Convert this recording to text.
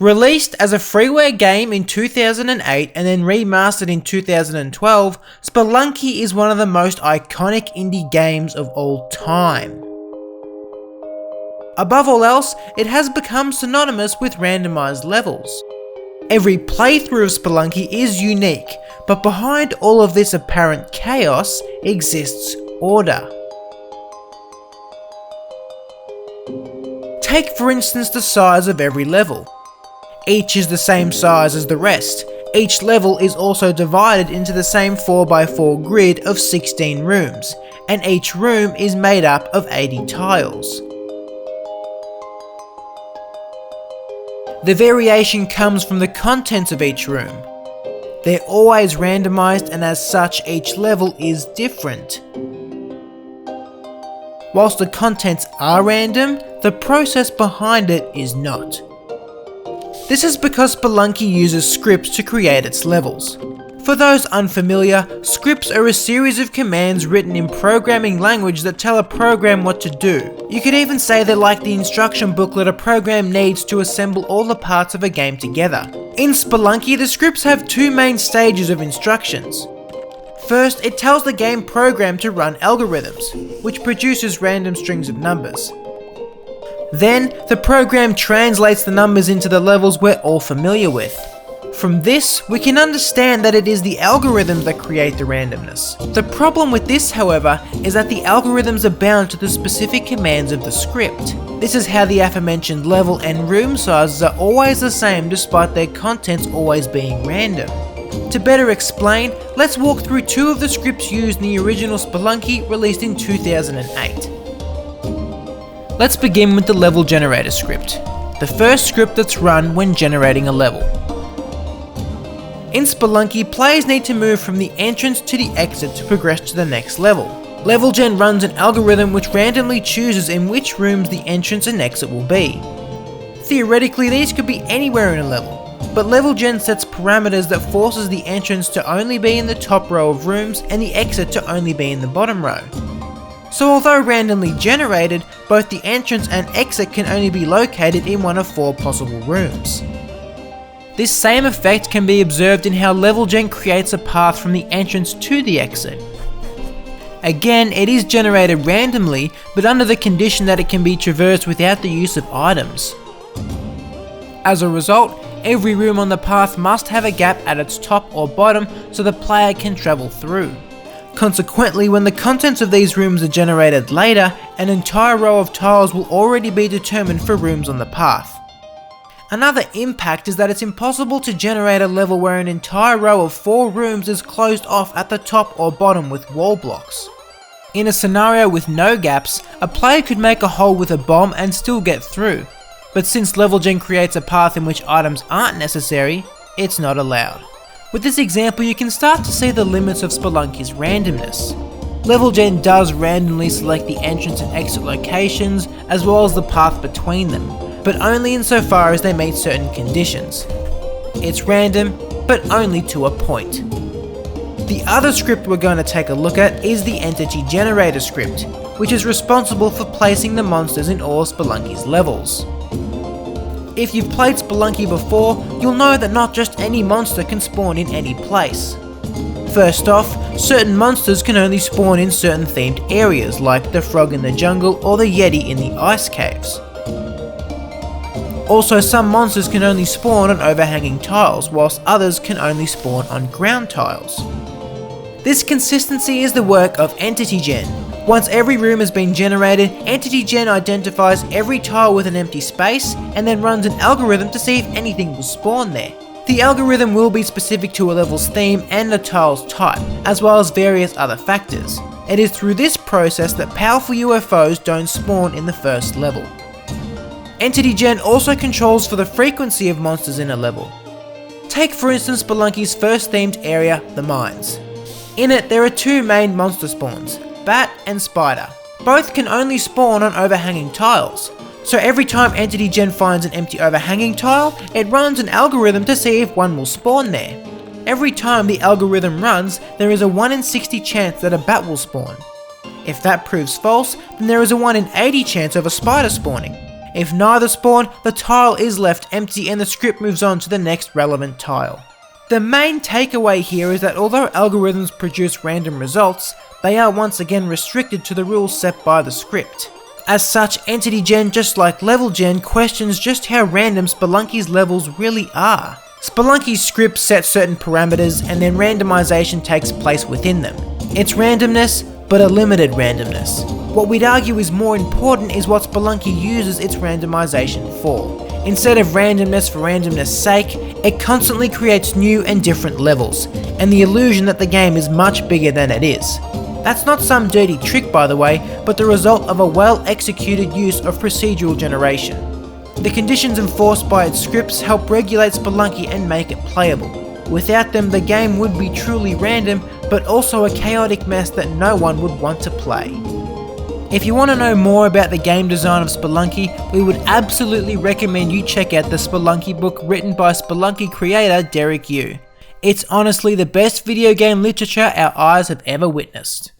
Released as a freeware game in 2008 and then remastered in 2012, Spelunky is one of the most iconic indie games of all time. Above all else, it has become synonymous with randomised levels. Every playthrough of Spelunky is unique, but behind all of this apparent chaos exists order. Take for instance the size of every level. Each is the same size as the rest. Each level is also divided into the same 4x4 grid of 16 rooms, and each room is made up of 80 tiles. The variation comes from the contents of each room. They're always randomised, and as such each level is different. Whilst the contents are random, the process behind it is not. This is because Spelunky uses scripts to create its levels. For those unfamiliar, scripts are a series of commands written in programming language that tell a program what to do. You could even say they're like the instruction booklet a program needs to assemble all the parts of a game together. In Spelunky, the scripts have two main stages of instructions. First, it tells the game program to run algorithms, which produces random strings of numbers. Then, the program translates the numbers into the levels we're all familiar with. From this, we can understand that it is the algorithms that create the randomness. The problem with this, however, is that the algorithms are bound to the specific commands of the script. This is how the aforementioned level and room sizes are always the same despite their contents always being random. To better explain, let's walk through two of the scripts used in the original Spelunky released in 2008. Let's begin with the level generator script, the first script that's run when generating a level. In Spelunky, players need to move from the entrance to the exit to progress to the next level. Level Gen runs an algorithm which randomly chooses in which rooms the entrance and exit will be. Theoretically, these could be anywhere in a level, but Level Gen sets parameters that forces the entrance to only be in the top row of rooms and the exit to only be in the bottom row. So although randomly generated, both the entrance and exit can only be located in one of 4 possible rooms. This same effect can be observed in how Level Gen creates a path from the entrance to the exit. Again, it is generated randomly, but under the condition that it can be traversed without the use of items. As a result, every room on the path must have a gap at its top or bottom so the player can travel through. Consequently, when the contents of these rooms are generated later, an entire row of tiles will already be determined for rooms on the path. Another impact is that it's impossible to generate a level where an entire row of 4 rooms is closed off at the top or bottom with wall blocks. In a scenario with no gaps, a player could make a hole with a bomb and still get through, but since Level Gen creates a path in which items aren't necessary, it's not allowed. With this example, you can start to see the limits of Spelunky's randomness. Level Gen does randomly select the entrance and exit locations, as well as the path between them, but only insofar as they meet certain conditions. It's random, but only to a point. The other script we're going to take a look at is the entity generator script, which is responsible for placing the monsters in all Spelunky's levels. If you've played Spelunky before, you'll know that not just any monster can spawn in any place. First off, certain monsters can only spawn in certain themed areas like the frog in the jungle or the yeti in the ice caves. Also, some monsters can only spawn on overhanging tiles, whilst others can only spawn on ground tiles. This consistency is the work of Entity Gen. Once every room has been generated, Entity Gen identifies every tile with an empty space and then runs an algorithm to see if anything will spawn there. The algorithm will be specific to a level's theme and the tile's type, as well as various other factors. It is through this process that powerful UFOs don't spawn in the first level. Entity Gen also controls for the frequency of monsters in a level. Take for instance Spelunky's first themed area, the mines. In it there are 2 main monster spawns, Bat and Spider. Both can only spawn on overhanging tiles, so every time Entity Gen finds an empty overhanging tile, it runs an algorithm to see if one will spawn there. Every time the algorithm runs, there is a 1 in 60 chance that a bat will spawn. If that proves false, then there is a 1 in 80 chance of a spider spawning. If neither spawn, the tile is left empty and the script moves on to the next relevant tile. The main takeaway here is that although algorithms produce random results, they are once again restricted to the rules set by the script. As such, Entity Gen, just like Level Gen, questions just how random Spelunky's levels really are. Spelunky's script sets certain parameters and then randomization takes place within them. It's randomness, but a limited randomness. What we'd argue is more important is what Spelunky uses its randomization for. Instead of randomness for randomness' sake, it constantly creates new and different levels, and the illusion that the game is much bigger than it is. That's not some dirty trick, by the way, but the result of a well-executed use of procedural generation. The conditions enforced by its scripts help regulate Spelunky and make it playable. Without them, the game would be truly random, but also a chaotic mess that no one would want to play. If you want to know more about the game design of Spelunky, we would absolutely recommend you check out the Spelunky book written by Spelunky creator Derek Yu. It's honestly the best video game literature our eyes have ever witnessed.